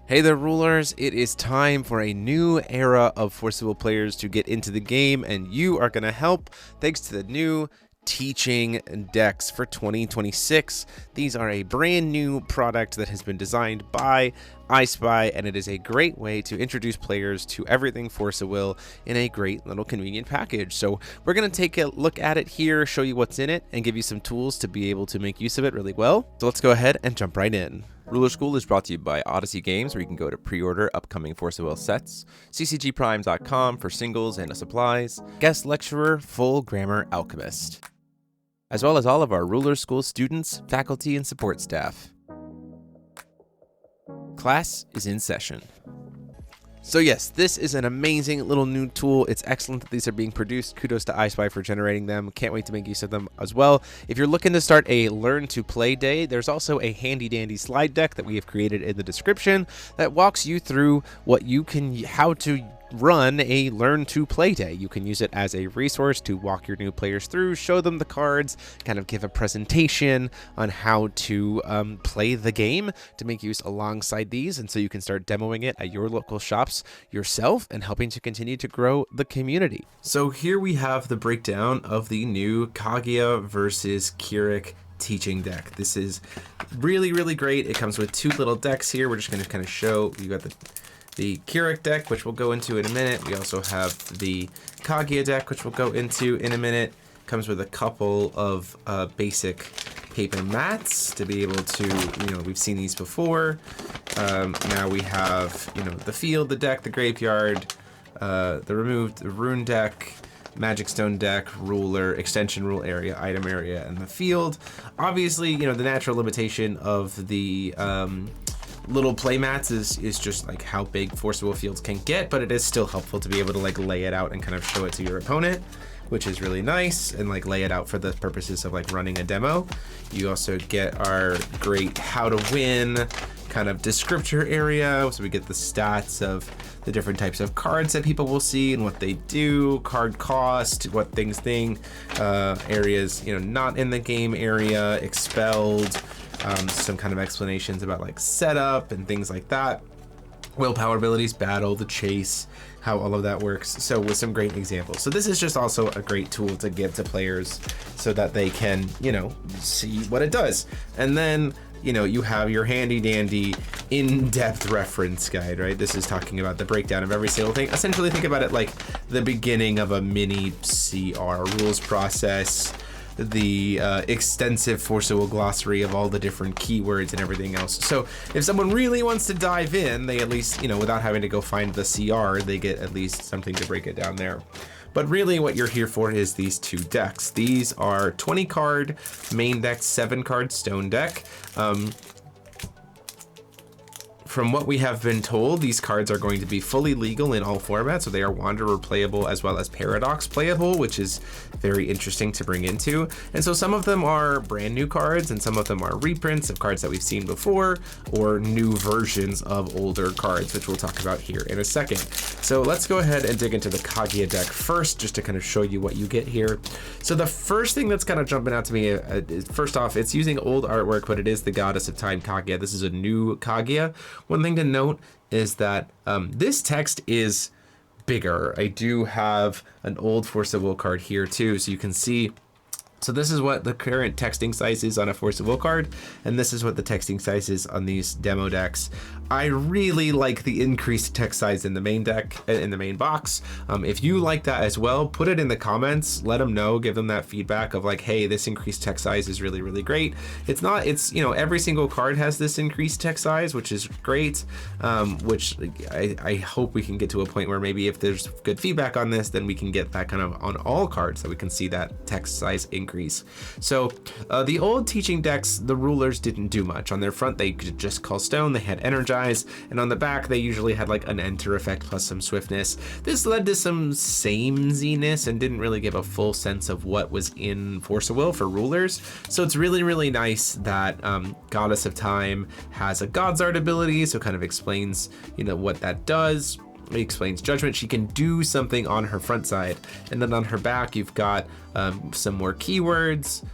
Hey there, rulers. It is time for a new era of Forcible players to get into the game, and you are going to help thanks to the new teaching decks for 2026. These are a brand new product that has been designed by iSpy, and it is a great way to introduce players to everything Forcible in a great little convenient package. So we're going to take a look at it here, show you what's in it, and give you some tools to be able to make use of it really well. So let's go ahead and jump right in. Ruler School is brought to you by Odyssey Games, where you can go to pre-order upcoming Forcible sets, CCGPrime.com for singles and supplies, guest lecturer, full grammar alchemist, as well as all of our Ruler School students, faculty, and support staff. Class is in session. So yes, this is an amazing little new tool. It's excellent that these are being produced. Kudos to iSpy for generating them. Can't wait to make use of them as well. If you're looking to start a Learn to Play day, there's also a handy dandy slide deck that we have created in the description that walks you through how to run a Learn to Play day. You can use it as a resource to walk your new players through, show them the cards, kind of give a presentation on how to play the game to make use alongside these, and so you can start demoing it at your local shops yourself and helping to continue to grow the community. So here we have the breakdown of the new Kaguya versus Keurig teaching deck. This is really, really great. It comes with two little decks here. We're just going to kind of show you got the Keurig deck, which we'll go into in a minute. We also have the Kaguya deck, which we'll go into in a minute. Comes with a couple of basic paper mats to be able to, we've seen these before. Now we have, the field, the deck, the graveyard, the rune deck, magic stone deck, ruler, extension rule area, item area, and the field. Obviously, the natural limitation of the little playmats is just like how big Forcible fields can get, but it is still helpful to be able to like lay it out and kind of show it to your opponent, which is really nice, and like lay it out for the purposes of like running a demo. You also get our great how to win kind of descriptor area, so we get the stats of the different types of cards that people will see and what they do, card cost, what things areas, not in the game area, expelled, some kind of explanations about like setup and things like that, willpower abilities, battle, the chase, how all of that works. So with some great examples. So this is just also a great tool to give to players so that they can, see what it does. And then, you have your handy dandy in-depth reference guide, right? This is talking about the breakdown of every single thing. Essentially think about it like the beginning of a mini CR rules process, the extensive Forcible glossary of all the different keywords and everything else. So if someone really wants to dive in, they at least, without having to go find the CR, they get at least something to break it down there. But really what you're here for is these two decks. These are 20 card main deck, 7 card stone deck. From what we have been told, these cards are going to be fully legal in all formats, so they are Wanderer playable as well as Paradox playable, which is very interesting to bring into. And so some of them are brand new cards, and some of them are reprints of cards that we've seen before, or new versions of older cards, which we'll talk about here in a second. So let's go ahead and dig into the Kaguya deck first, just to kind of show you what you get here. So the first thing that's kind of jumping out to me is, first off, it's using old artwork, but it is the Goddess of Time Kaguya. This is a new Kaguya. One thing to note is that this text is bigger. I do have an old Forcible card here too, so you can see. So this is what the current texting size is on a Forcible card, and this is what the texting size is on these demo decks. I really like the increased text size in the main deck, in the main box. If you like that as well, put it in the comments, let them know, give them that feedback of like, hey, this increased text size is really, really great. It's every single card has this increased text size, which is great, which I hope we can get to a point where maybe if there's good feedback on this, then we can get that kind of on all cards, so we can see that text size increase. So the old teaching decks, the rulers didn't do much. On their front, they could just call stone, they had energize, and on the back, they usually had like an enter effect plus some swiftness. This led to some sameness and didn't really give a full sense of what was in Forcible for rulers. So it's really, really nice that Goddess of Time has a God's Art ability, so kind of explains, what that does. It explains judgment. She can do something on her front side, and then on her back you've got some more keywords,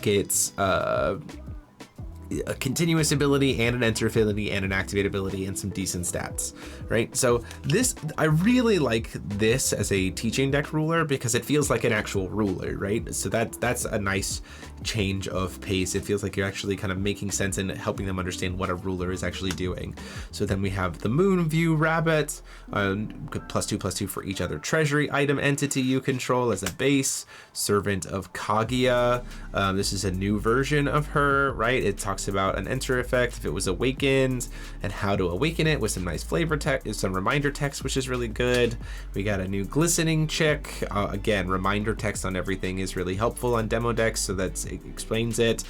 gets a continuous ability and an enter ability and an activate ability and some decent stats, right? So this, I really like this as a teaching deck ruler because it feels like an actual ruler, right? So that's a nice change of pace. It feels like you're actually kind of making sense and helping them understand what a ruler is actually doing. So then we have the Moon View Rabbit, +2/+2 for each other treasury item entity you control as a base. Servant of Kaguya. This is a new version of her, right? It talks about an enter effect if it was awakened and how to awaken it with some nice flavor text, some reminder text, which is really good. We got a new glistening chick. Again, reminder text on everything is really helpful on demo decks, so it explains it.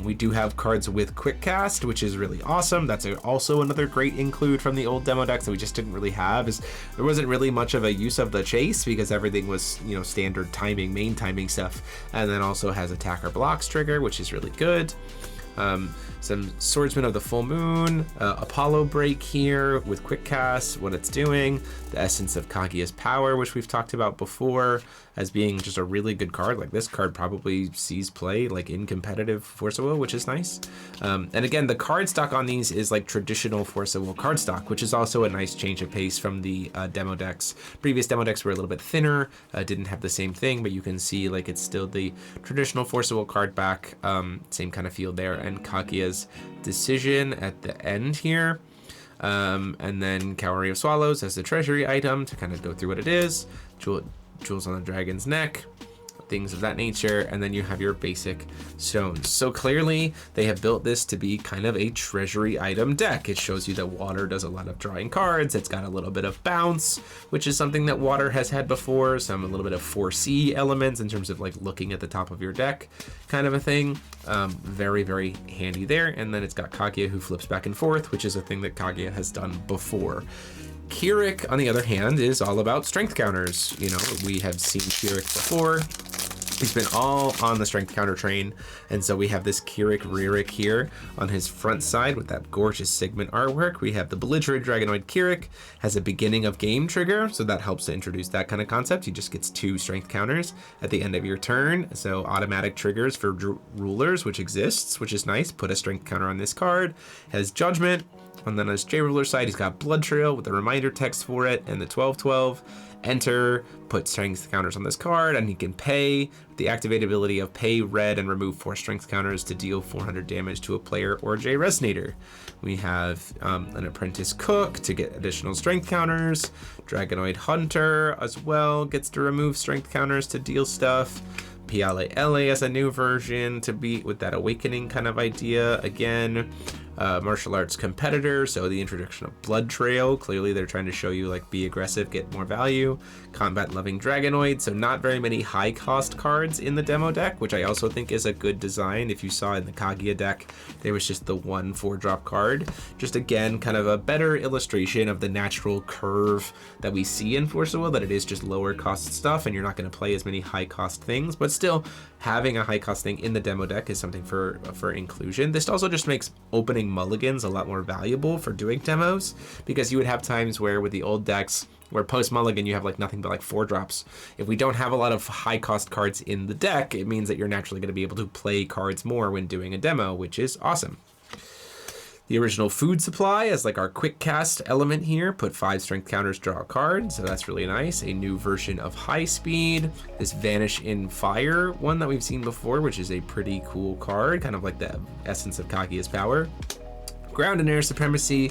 We do have cards with quick cast, which is really awesome. That's also another great include from the old demo decks that we just didn't really have. Is there wasn't really much of a use of the chase because everything was, you know, standard timing, main timing stuff, and then also has attacker blocks trigger, which is really good. Some Swordsman of the Full Moon, Apollo Break here with quick cast, what it's doing, the Essence of Kaguya's Power, which we've talked about before as being just a really good card. Like this card probably sees play like in competitive Force of Will, which is nice. And again, the card stock on these is like traditional Force of Will card stock, which is also a nice change of pace from the demo decks. Previous demo decks were a little bit thinner, didn't have the same thing, but you can see like it's still the traditional Force of Will card back, same kind of feel there, and Kaguya's Decision at the end here. And then Cavalry of Swallows as the treasury item to kind of go through what it is. Jewels on the Dragon's Neck, things of that nature, and then you have your basic stones. So clearly they have built this to be kind of a treasury item deck. It shows you that water does a lot of drawing cards. It's got a little bit of bounce, which is something that water has had before. A little bit of 4C elements in terms of like looking at the top of your deck kind of a thing. Very, very handy there. And then it's got Kaguya who flips back and forth, which is a thing that Kaguya has done before. Keurig, on the other hand, is all about strength counters. You know, we have seen Keurig before. He's been all on the strength counter train, and so we have this Keurig Ririk here on his front side with that gorgeous segment artwork. We have the belligerent Dragonoid Keurig, has a beginning of game trigger, so that helps to introduce that kind of concept. He just gets 2 strength counters at the end of your turn, so automatic triggers for rulers, which exists, which is nice. Put a strength counter on this card. Has Judgment, and then on his J-Ruler side, he's got Blood Trail with the reminder text for it, and the 12/12. Enter, put strength counters on this card, and he can pay the activate ability of pay red and remove 4 strength counters to deal 400 damage to a player or J Resonator. We have an Apprentice Cook to get additional strength counters. Dragonoid Hunter as well gets to remove strength counters to deal stuff. Piale LA as a new version to be with that awakening kind of idea again. Martial arts competitor, so the introduction of Blood Trail. Clearly they're trying to show you like be aggressive, get more value. Combat loving Dragonoid, so not very many high cost cards in the demo deck, which I also think is a good design. If you saw in the Kaguya deck, there was just the 1 4-drop card. Just again, kind of a better illustration of the natural curve that we see in Force of Will, that it is just lower cost stuff and you're not going to play as many high cost things, but still having a high cost thing in the demo deck is something for inclusion. This also just makes opening mulligans a lot more valuable for doing demos, because you would have times where with the old decks where post mulligan you have like nothing but like 4 drops. If we don't have a lot of high cost cards in the deck, it means that you're naturally going to be able to play cards more when doing a demo, which is awesome. The original food supply as like our quick cast element here, put 5 strength counters, draw a card, so that's really nice. A new version of high speed, this Vanish in Fire one that we've seen before, which is a pretty cool card, kind of like the essence of Kaguya's power. Ground and air supremacy,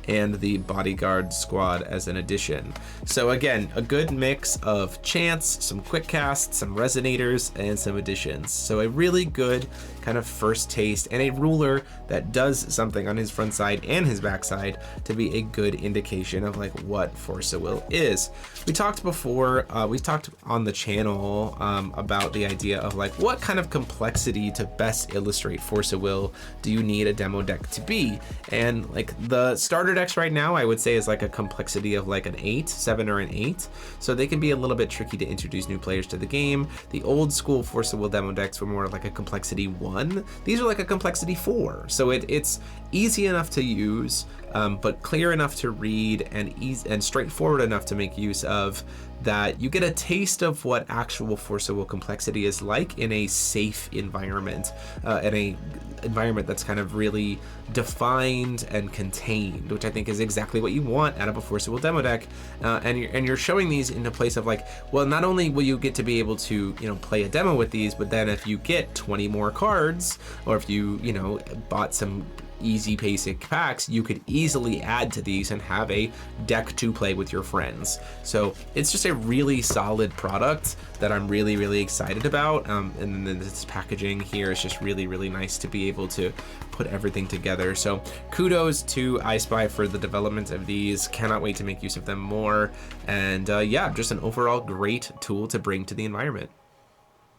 and the bodyguard squad as an addition. So again, a good mix of chance, some quick casts, some resonators, and some additions. So a really good kind of first taste, and a ruler that does something on his front side and his back side to be a good indication of like what Force of Will is. We talked before, we talked on the channel about the idea of like what kind of complexity to best illustrate Force of Will do you need a demo deck to be? And like the starter decks right now, I would say is like a complexity of like an 8, 7 or an 8. So they can be a little bit tricky to introduce new players to the game. The old school Force of Will demo decks were more of like a complexity 1. These are like a complexity 4. So it's easy enough to use, but clear enough to read and straightforward enough to make use of, that you get a taste of what actual Force of Will complexity is like in a safe environment, and a environment that's kind of really defined and contained, which I think is exactly what you want out of a Force of Will demo deck. And you're showing these in a place of like, well, not only will you get to be able to, you know, play a demo with these, but then if you get 20 more cards, or if you, you know, bought some easy basic packs, you could easily add to these and have a deck to play with your friends. So it's just a really solid product that I'm really, really excited about. And then this packaging here is just really, really nice to be able to put everything together. So kudos to iSpy for the development of these. Cannot wait to make use of them more. And yeah, just an overall great tool to bring to the environment.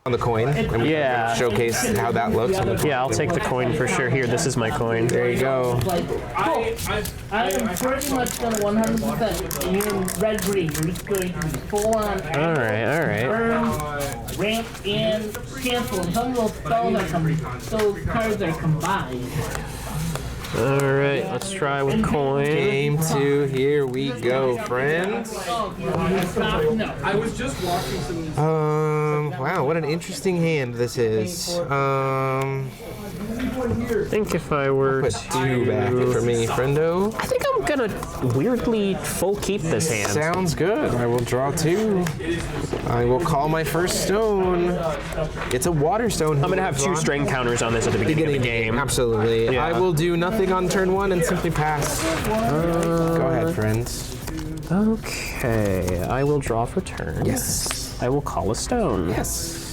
On the coin, and we showcase how that looks. Yeah, I'll take the coin for sure. Here, this is my coin. There you go. I am pretty much gonna 100%. You're red green. You're just going to be full on. All right. Burn, ramp, and cancel. Some of those spells are those cards are combined. All right, let's try with coin. Game 2, here we go, friends. I was just watching some. Wow, what an interesting hand this is. I think if I were Put to 2 back for me, friendo. I think I'm gonna weirdly full keep this hand. Sounds good. I will draw 2. I will call my first stone. It's a water stone. I'm gonna have 2 strain counters on this at the beginning of the game. Absolutely. Yeah. I will do nothing on turn 1 and simply pass. Go ahead, friends. Okay, I will draw for turn. Yes. I will call a stone. Yes.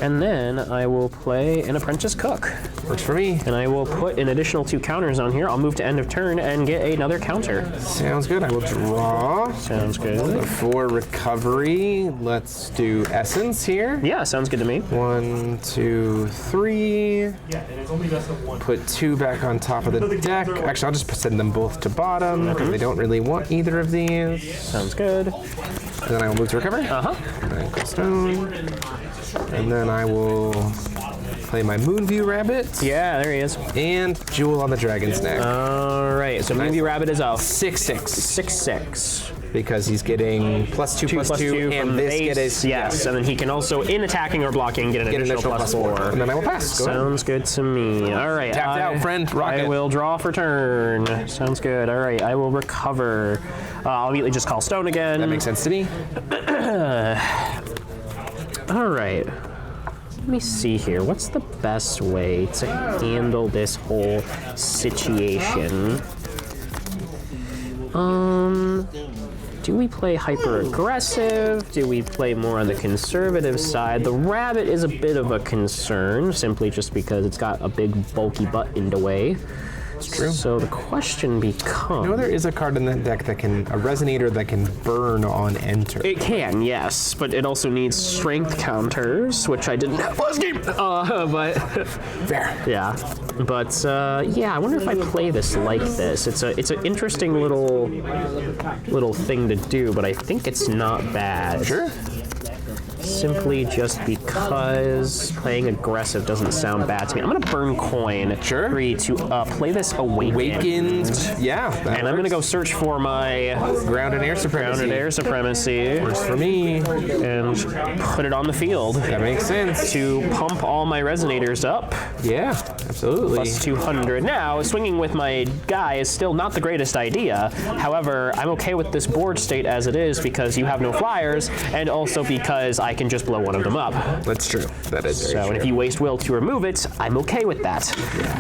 And then I will play an Apprentice Cook. Works for me. And I will put an additional 2 counters on here. I'll move to end of turn and get another counter. Sounds good. I will draw. Sounds good. For recovery, let's do Essence here. Yeah, sounds good to me. 1, 2, 3. Put 2 back on top of the deck. Actually, I'll just send them both to bottom because they don't really want either of these. Sounds good. And then I will move to recover. And go stone. And then I will play my Moonview Rabbit. Yeah, there he is. And Jewel on the Dragon's Neck. All right, so Moonview Rabbit is out. 6/6. 6/6. Because he's getting +2/+2, and from this base. is Yes, and then he can also, in attacking or blocking, get an additional +4. And then I will pass. Go ahead. Sounds good to me. All right. Tapped out, friend. Rocket. I will draw for turn. Sounds good. All right. I will recover. I'll immediately just call stone again. That makes sense to me. All right. Let me see here. What's the best way to handle this whole situation? Do we play hyper aggressive? Do we play more on the conservative side? The rabbit is a bit of a concern, simply just because it's got a big bulky butt in the way. It's true. So the question becomes... You know, there is a card in that deck that can, a resonator that can burn on enter. It can, yes, but it also needs strength counters, which I didn't have last game. But Fair. yeah, but yeah, I wonder if I play this like this. It's an interesting little thing to do, but I think it's not bad. Sure. Simply just because playing aggressive doesn't sound bad to me. I'm gonna burn coin. Sure. To play this awakened. Yeah. And I'm gonna go search for my Ground and Air Supremacy. Grounded Air Supremacy. Works for me. And put it on the field. That makes sense. To pump all my resonators up. Yeah, absolutely. Plus 200. Now, swinging with my guy is still not the greatest idea. However, I'm okay with this board state as it is because you have no flyers, and also because I can just blow one of them up. That's true. That is very So, true. and if you waste will to remove it, I'm okay with that.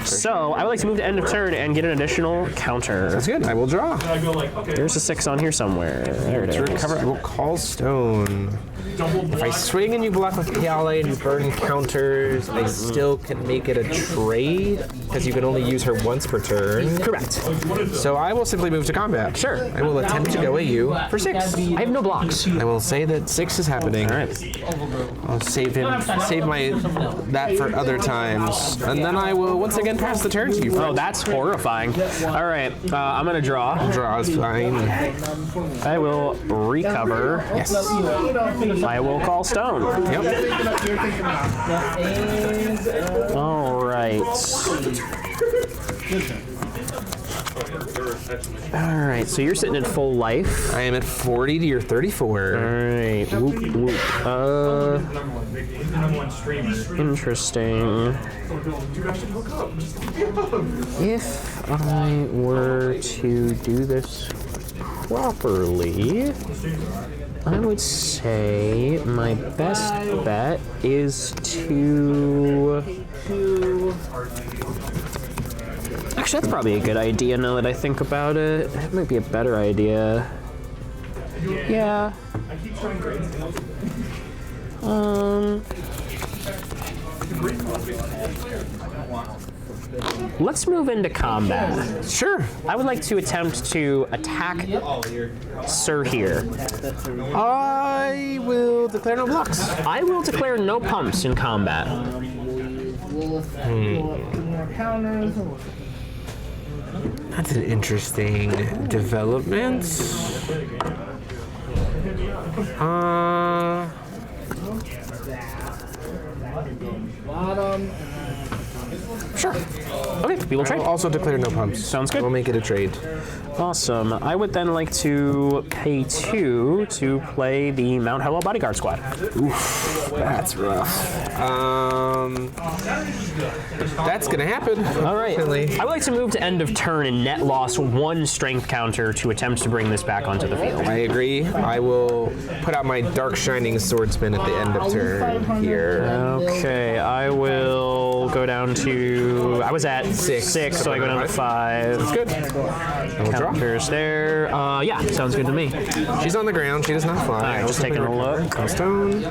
So, I would like to move to end of turn and get an additional counter. That's good. I will draw. There's a 6 on here somewhere. There it To is. recover, I will call stone. If I swing and you block with Piale and you burn counters, I still can make it a trade because you can only use her once per turn. Correct. So I will simply move to combat. Sure. I will attempt to go AU for 6. I have no blocks. I will say that 6 is happening. All right. I'll save that for other times, and then I will once again pass the turn to you. Oh, that's horrifying. All right, I'm gonna draw. Draw is fine. I will recover. Yes. I will call stone. Yep. All right. All right, so you're sitting at full life. I am at 40 to your 34. All right, whoop whoop. Interesting. If I were to do this properly, I would say my best bet is to... Actually, that's probably a good idea now that I think about it. It might be a better idea. Yeah. Let's move into combat. Sure. I would like to attempt to attack Sir here. I will declare no blocks. I will declare no pumps in combat. That's an interesting development. Sure. Okay, we will trade. I'll also declare no pumps. Sounds good. We'll make it a trade. Awesome. I would then like to pay 2 to play the Mount Hello Bodyguard Squad. Oof, that's rough. That's gonna happen. All right. Definitely. I would like to move to end of turn and net loss 1 strength counter to attempt to bring this back onto the field. I agree. I will put out my Dark Shining Swordsman at the end of turn here. Okay, I will go down to... I was at 6, so I go down to 5. That's good. And we'll draw. Counters there. Yeah, sounds good to me. She's on the ground. She does not fly. All right, just taking a look. Stone.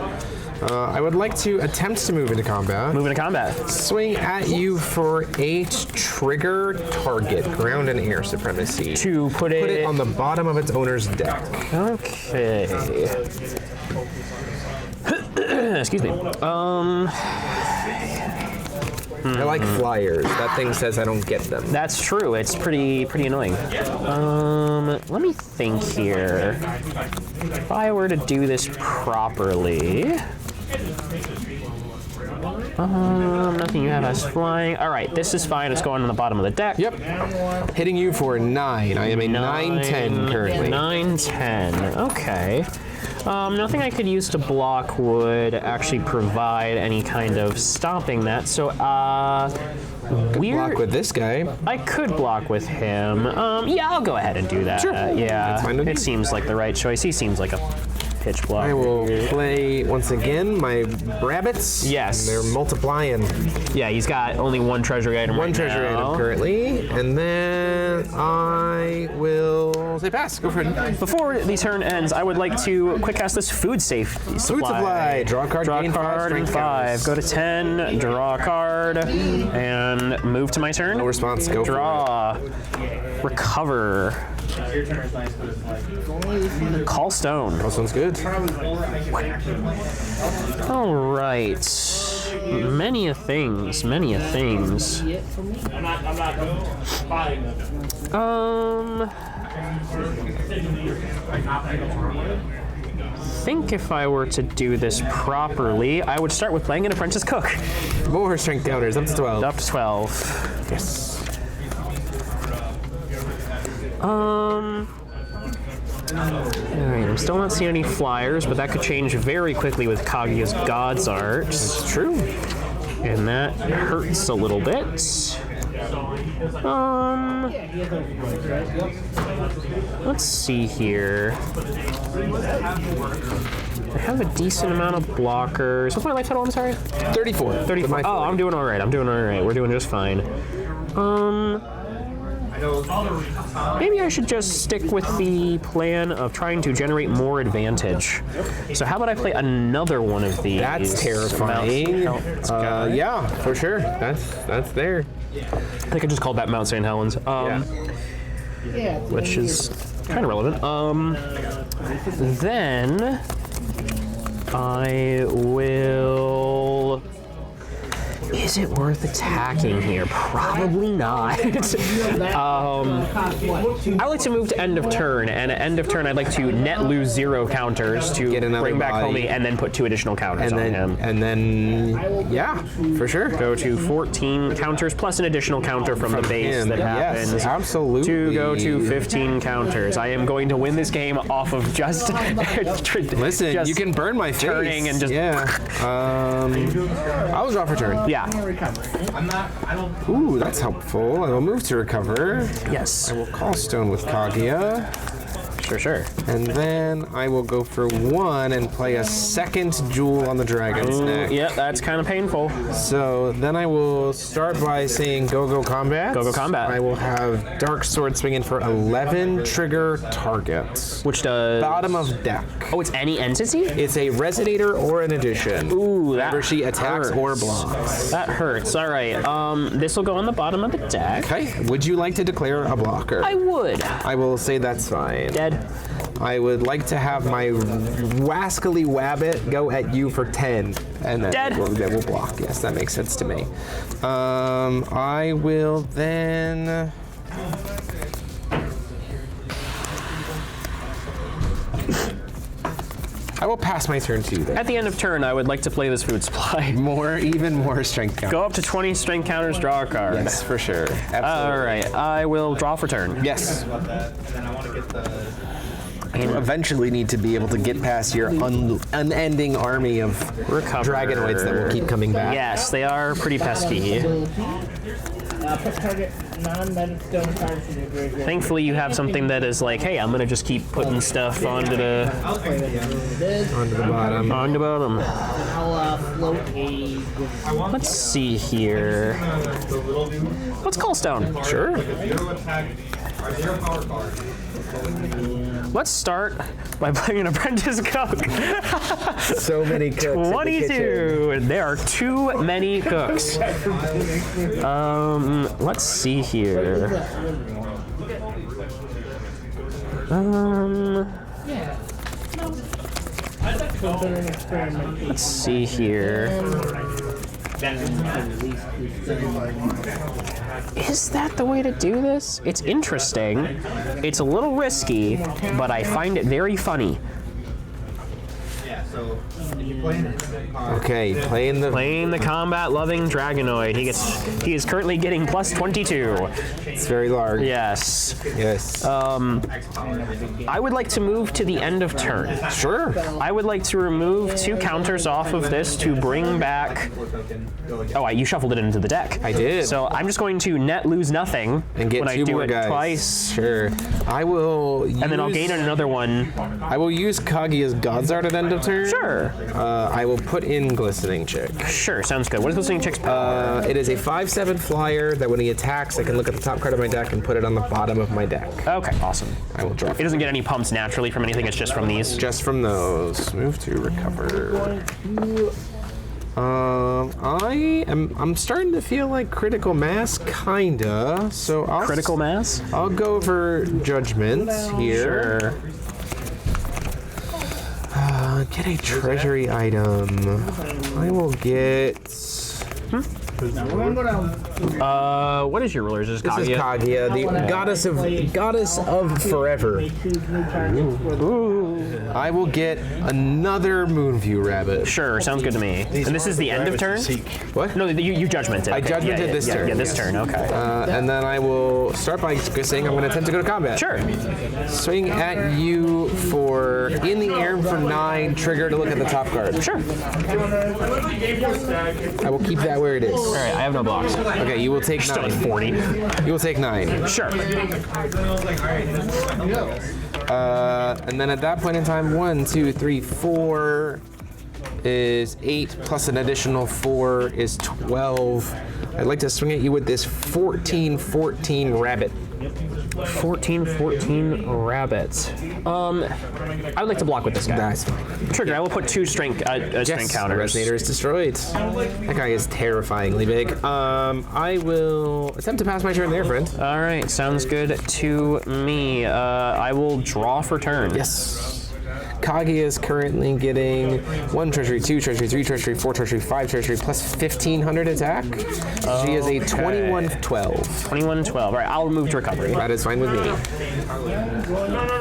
I would like to attempt to move into combat. Moving to combat. Swing at you for 8 trigger target, ground and air supremacy. To put it on the bottom of its owner's deck. Okay. Excuse me. I like flyers. That thing says I don't get them. That's true. It's pretty annoying. Let me think here. If I were to do this properly. Nothing you have as flying. All right, this is fine. It's going on the bottom of the deck. Yep. Hitting you for 9. I am a 9/10 currently. 9/10. Okay. Nothing I could use to block would actually provide any kind of stopping that. So, weird. Block with this guy. I could block with him. Yeah, I'll go ahead and do that. Sure. Yeah, That's fine with me. it seems like the right choice. He seems like a pitch block. I will play once again my rabbits. Yes. And they're multiplying. Yeah, he's got only 1 treasury item One right treasure now. item currently, and then I will say pass. Go for it. Before the turn ends, I would like to quick cast this food safety supply. Food supply. Draw a card. Draw a gain card and 5. Go to 10. Draw a card and move to my turn. No response. Go for Draw. Recover. Call stone. it. That sounds good. All right. Many a things. Many a things. I'm not buying them. Think if I were to do this properly, I would start with playing an apprentice cook. More strength counters up to 12. Up to 12. Yes. Alright, I'm still not seeing any flyers, but that could change very quickly with Kaguya's God's Art. It's true. And that hurts a little bit. Let's see here. I have a decent amount of blockers. What's my life total? I'm sorry? 34. 34. Oh, I'm doing alright. I'm doing alright. We're doing just fine. Maybe I should just stick with the plan of trying to generate more advantage. So how about I play another one of these? That's terrifying. Yeah, for sure. That's there. I think I just called that Mount St. Helens. Which is kind of relevant. Then I will Is it worth attacking here? Probably not. I like to move to end of turn, and at end of turn, I'd like to net lose 0 counters to bring back homie, and then put 2 additional counters on him. And then, yeah, for sure. Go to 14 counters plus an additional counter from the base that happens. Yes, absolutely. To go to 15 counters. I am going to win this game off of just listen. just you can burn my face. turning and just I will draw for turn. yeah. Ooh, that's helpful. I will move to recover. Yes. I will call stone with Kaguya. Sure. And then I will go for 1 and play a second jewel on the dragon's neck. Yeah, that's kind of painful. So then I will start by saying go combat. Go combat. I will have Dark Sword swing in for 11 trigger targets. Which does Bottom of deck. Oh, it's any entity? It's a resonator or an addition. Ooh, that Whenever she attacks or blocks. That hurts. All right. This will go on the bottom of the deck. Okay. Would you like to declare a blocker? I would. I will say that's fine. Dead. I would like to have my Wascally Wabbit go at you for 10. And then Dead. That will block. Yes, that makes sense to me. I will then... I will pass my turn to you then. At the end of turn, I would like to play this food supply. Even more strength count. Go up to 20 strength counters, draw a card. Yes, for sure. Absolutely. All right, I will draw for turn. Yes. You eventually need to be able to get past your unending army of dragonoids that will keep coming back. Yes, they are pretty pesky. Thankfully, you have something that is like, hey, I'm gonna just keep putting stuff onto the bottom. On the bottom. I'll float a... Let's see here. Let's call stone. Sure. Let's start by playing an apprentice cook. So many cooks. 22. There are too many cooks. Let's see here. Let's see here. Is that the way to do this? It's interesting. It's a little risky, but I find it very funny. Okay, playing the combat-loving Dragonoid. He is currently getting plus 22. It's very large. Yes. Yes. I would like to move to the end of turn. Sure. I would like to remove 2 counters off of this to bring back... Oh, you shuffled it into the deck. I did. So I'm just going to net lose nothing And get when 2 I do more it guys. twice. Sure. I will use... And then I'll gain another one. I will use Kaguya's God's Art at end of turn. Sure. I will put in Glistening Chick. Sure, sounds good. What is Glistening Chick's power? It is a 5/7 flyer that when he attacks, I can look at the top card of my deck and put it on the bottom of my deck. Okay, awesome. I will draw. It doesn't get any pumps naturally from anything, it's just from these? Just from those. Move to recover. I'm starting to feel like critical mass, kinda. So I'll Critical mass? I'll go for judgment here. Sure. Get a treasury item. I will get. What is your ruler? Is this This is Kaguya? Kaguya, the goddess of forever. I will get another Moonview rabbit. Sure, sounds good to me. And this is the end of turn? What? No, you judgmented. I judgmented this turn. Yeah, this turn, okay. And then I will start by saying I'm going to attempt to go to combat. Sure. Swing at you for in the air for 9, trigger to look at the top card. Sure. I will keep that where it is. All right, I have no blocks. Okay, you will take Still 9. at 40. You will take 9. Sure. And then at that point in time, 1, 2, 3, 4 is 8 plus an additional 4 is 12. I'd like to swing at you with this 14/14 rabbit. 14 rabbits. I would like to block with this guy. That's fine. Trigger, I will put 2 strength Yes, counters. Resonator is destroyed. That guy is terrifyingly big. I will attempt to pass my turn there, friend. All right, sounds good to me. I will draw for turn. Yes. Kaguya is currently getting 1 treasury, 2 treasury, 3 treasury, 4 treasury, 5 treasury, plus 1,500 attack. She is a 21-12. 21-12. All right, I'll move to recovery. That is fine with me. No,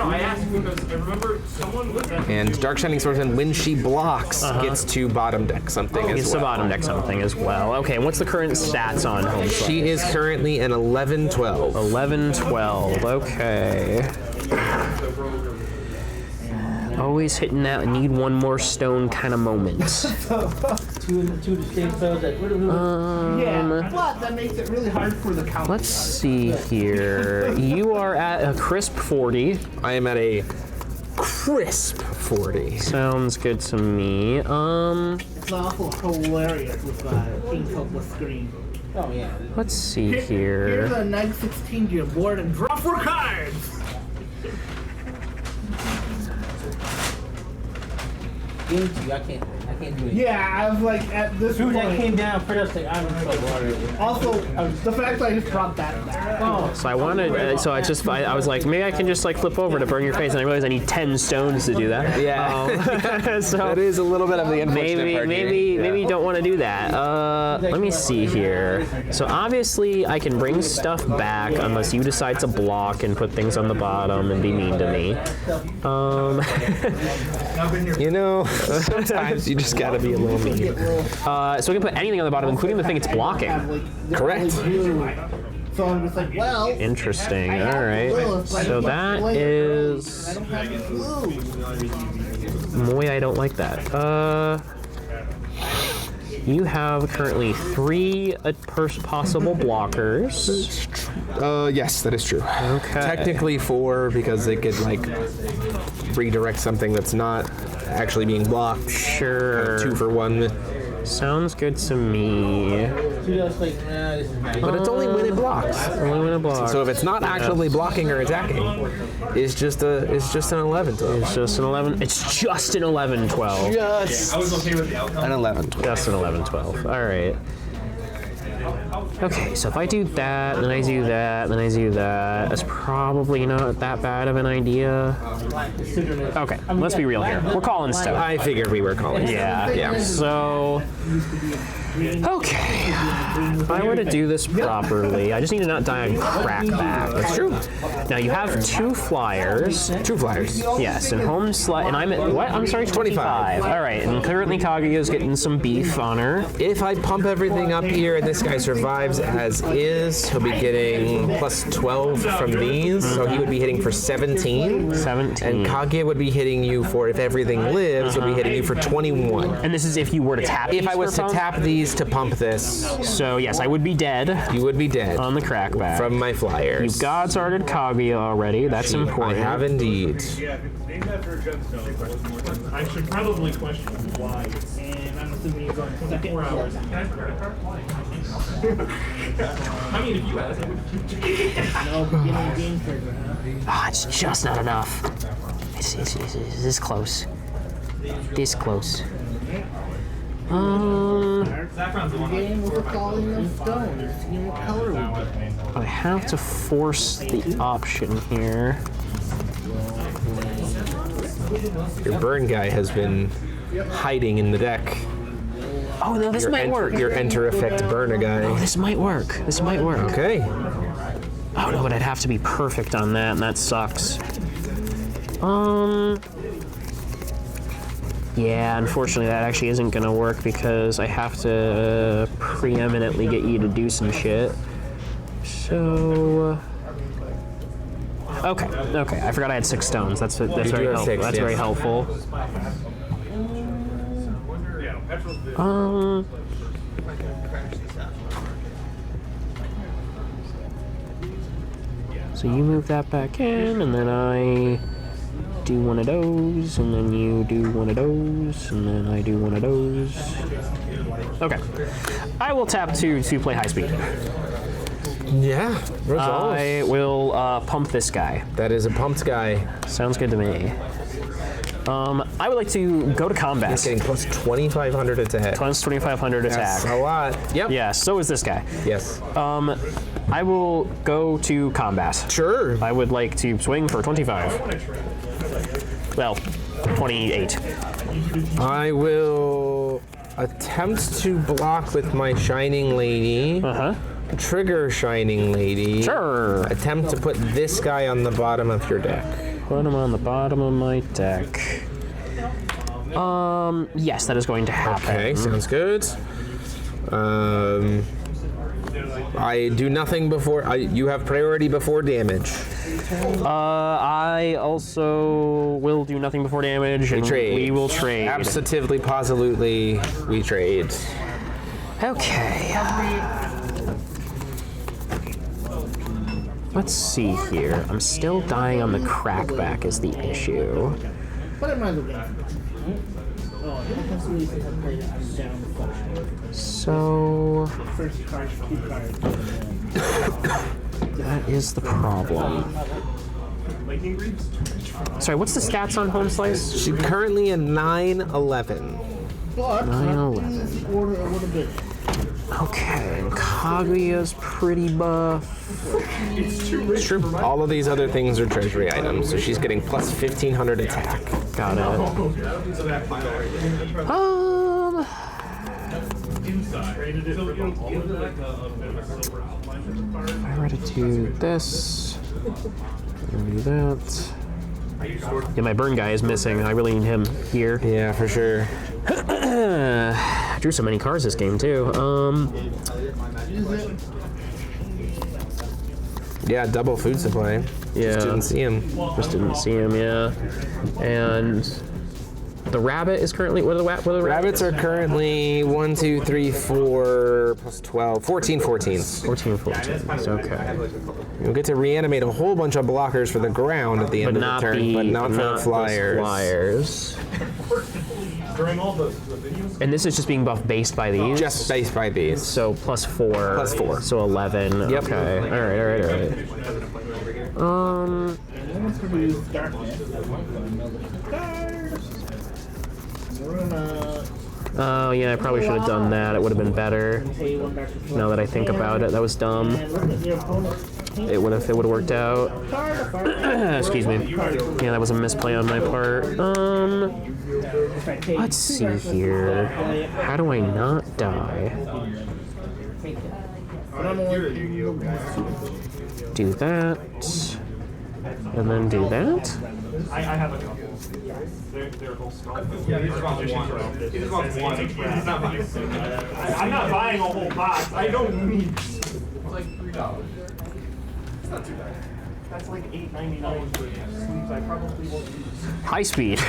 I asked because I remember someone was at And Dark Shining Swordsman, when she blocks, gets to bottom deck something as well. It's the bottom deck something as well. Okay, and what's the current stats on home slot? She is currently an 11-12. 11-12. Okay. Always hitting that need one more stone kind of moment. Two distinct spells that yeah, but that makes it really hard for the count. Let's see here. You are at a crisp 40. I am at a crisp 40. Sounds good to me. It's awful hilarious with ink up the screen. Oh yeah. Let's see Here's here. a 916 to your board and draw 4 cards. I can't do it. Yeah, I was like at this As soon as I point. came down, first I was like, I'm in trouble already. Also, the fact that I just dropped that back. Oh, So I wanted, I was like, maybe I can just like flip over to burn your face, and I realized I need 10 stones to do that. Yeah. So That is a little bit of the unfortunate part here. maybe you don't want to do that. Let me see here. So obviously I can bring stuff back unless you decide to block and put things on the bottom and be mean to me. You know, sometimes you just gotta be a little mean. So we can put anything on the bottom, including the thing it's blocking. Correct. So I'm just like, well. Interesting. I All have right. blue, but So I that don't is. I don't have blue. Boy, I don't like that. You have currently 3 possible blockers. Yes, that is true. Okay. Technically 4 because they could like redirect something that's not actually being blocked. Sure. 2 for 1. Sounds good to me. But it's only when it blocks. Only when it blocks. So if it's not actually blocking or attacking, it's just an 11-12. It's just an 11. It's just an 11-12. Just I was okay with the outcome. an 11-12. Just an 11-12. All right. Okay, so if I do that, then I do that, then I do that, that's probably not that bad of an idea. Okay, let's be real here. We're calling stuff. I figured we were calling. Yeah. So, okay. If I were to do this properly, I just need to not die on crackback. That's true. Now you have 2 flyers. 2 flyers. Yes, and home slot, and I'm at what? I'm sorry, 25. All right, and currently Kaguya's getting some beef on her. If I pump everything up here and this guy survives as is, he'll be getting plus 12 from these, so he would be hitting for 17. 17. And Kaguya would be hitting you for, if everything lives, he'll be hitting you for 21. And this is if you were to tap If these I was for to pump? tap these to pump this, So yes, I would be dead you would be dead on the crackback. from my flyers. You've Godsarded Kaguya already. That's I important. have indeed. Yeah, if it's named after a gemstone, I should probably question why. And I'm assuming you're going second. 4 hours. Can I credit card? I mean, if you ask, I would. No, beginning game trigger, huh? It's just not enough. It's this close. This close. Game with a falling of stone. See what color we get. I have to force the option here. Your burn guy has been hiding in the deck. Oh no, this might work. Your enter effect burner guy. This might work. This might work. Okay. Oh no, but I'd have to be perfect on that, and that sucks. Yeah, unfortunately that actually isn't gonna work because I have to preeminently get you to do some shit. So, okay, I forgot I had 6 stones. That's very do have helpful. 6, That's yes. very helpful. So you move that back in, and then I do one of those, and then you do one of those, and then I do one of those. Okay. I will tap to play high speed. Yeah. Results. I will pump this guy. That is a pumped guy. Sounds good to me. I would like to go to combat. He's getting plus 2,500 attack. Plus 2,500 attack. That's a lot. Yep. Yeah, so is this guy. Yes. I will go to combat. Sure. I would like to swing for 25. Well, 28. I will attempt to block with my Shining Lady. Trigger Shining Lady. Sure. Attempt to put this guy on the bottom of your deck. Put him on the bottom of my deck. Yes, that is going to happen. Okay, sounds good. I do nothing before. You have priority before damage. I also will do nothing before damage, and we will trade. Absolutely, positively, we trade. Okay. Let's see here. I'm still dying on the crackback is the issue. What am I looking at? Oh, that's the reason I played down the flash. So First card, 2 cards. that is the problem. Sorry, what's the stats on Home Slice? She's currently a 9/11. But 9/11. Order a little bit. Okay, and Kaguya's pretty buff. It's true. All of these other things are treasury items, so she's getting plus 1500 attack. Got it. If I were to do this, do that. Yeah, my burn guy is missing. I really need him here. Yeah, for sure. Drew so many cards this game too. Yeah, double food supply. Yeah. Just didn't see him. Just didn't see him. Yeah, and the rabbit is currently what are the Rabbits are currently 1, 2, 3, 4 plus 12, 14, 14s. 14. Okay. You'll get to reanimate a whole bunch of blockers for the ground at the end of the turn, but not for the flyers. During all the videos. And this is just being buffed based by these? Just based by these. So plus 4. Plus 4. So 11. Yep. Okay. Alright. I'm going to use darkness. Oh yeah, I probably should have done that. It would have been better. Now that I think about it, that was dumb. It would have worked out. Excuse me. Yeah, that was a misplay on my part. Let's see here. How do I not die? Do that. And then do that. I have a couple. They're whole small. Yeah, these are about one. These are about one. I'm not buying a whole box. I don't need. It's like $3. It's not too bad. That's like $8.99 for sleeves. I probably won't use. High speed.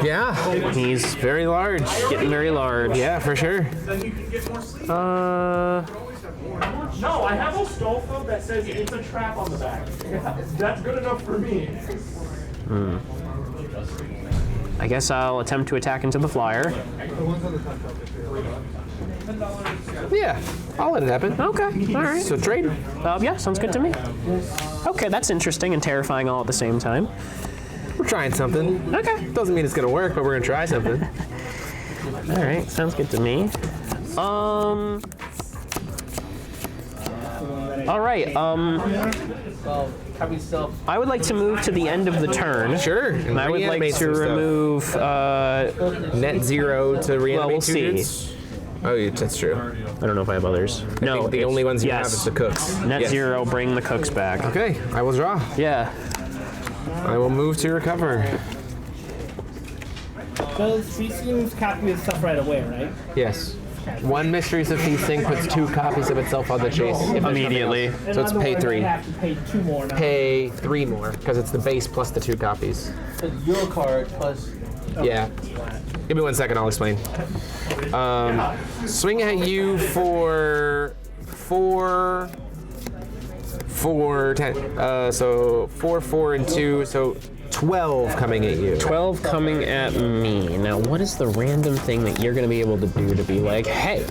Yeah. He's very large. Getting very large. Yeah, for sure. Then you can get more sleeves. No, I have a Stolfo that says it's a trap on the back. That's good enough for me. I guess I'll attempt to attack into the flyer. Yeah, I'll let it happen. Okay, all right. So trade. Yeah, sounds good to me. Okay, that's interesting and terrifying all at the same time. We're trying something. Okay. Doesn't mean it's gonna work, but we're gonna try something. All right, sounds good to me. All right. I would like to move to the end of the turn. Sure. And I would like to remove. Net 0 to reanimate we'll two see. dudes. Oh, yeah, that's true. I don't know if I have others. I think the only ones you have is the cooks. Net Yes. 0. Bring the cooks back. Okay, I will draw. Yeah. I will move to recover. So she seems copy of stuff right away, right? Yes. One Mysteries of Thief Sync puts 2 copies of itself on the chase. if there's Immediately. nothing else. So it's pay 3. I have to pay 2 more now. Pay 3 more, because it's the base plus the 2 copies. Your card plus. Yeah. Give me 1 second, I'll explain. Swing at you for 4, 10. So 4, 4, and 2. So 12 coming at you. 12 coming at me. Now, what is the random thing that you're going to be able to do to be like, hey,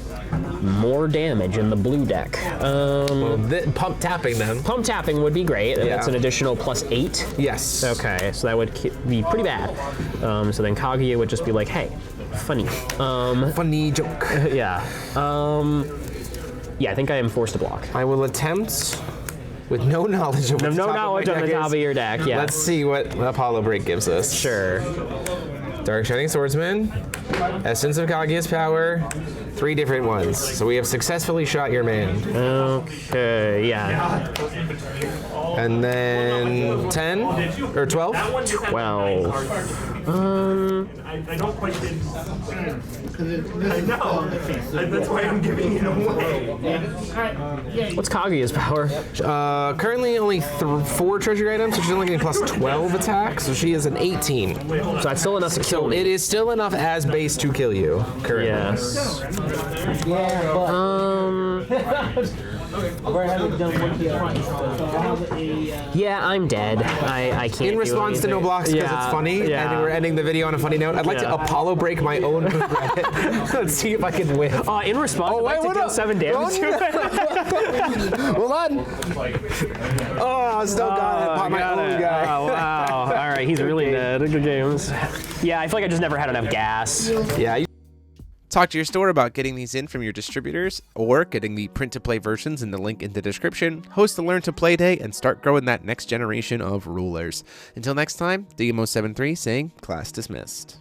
more damage in the blue deck? Pump tapping them. Pump tapping would be great, and Yeah. that's an additional plus 8. Yes. Okay, so that would be pretty bad. So then Kaguya would just be like, hey, funny. Funny joke. Yeah. Yeah, I think I am forced to block. I will attempt with no knowledge of No what the top knowledge of on my the deck top is. of your deck, yeah. Let's see what Apollo Break gives us. Sure. Dark Shining Swordsman, Essence of Kaguya's Power, 3 different ones. So we have successfully shot your man. Okay, yeah. And then 10 or 12? 12. I don't quite get. I know. That's why I'm giving it away. What's Kaguya's power? Currently only 4 treasure items, so she's only getting plus 12 attack, so she is an 18. So that's still enough to kill So me. it is still enough as base to kill you, currently. Yes. Yeah, but I've already had it done one twice, so I'll have a. Yeah, I'm dead. I can't. In do response to no anything. blocks because Yeah, it's funny, yeah. and we're ending the video on a funny note, I'd like to Yeah. Apollo break my own move rabbit. Let's see if I can win. In response, Oh, I'd like wait, to deal what 7 damage to it. Hold on. Oh, I still got it. Pop my got own it. guy. Oh, wow. All right, he's really dead. Good games. Yeah, I feel like I just never had enough gas. Yeah. Talk to your store about getting these in from your distributors or getting the print-to-play versions in the link in the description. Host the Learn to Play Day and start growing that next generation of rulers. Until next time, DMO73 saying class dismissed.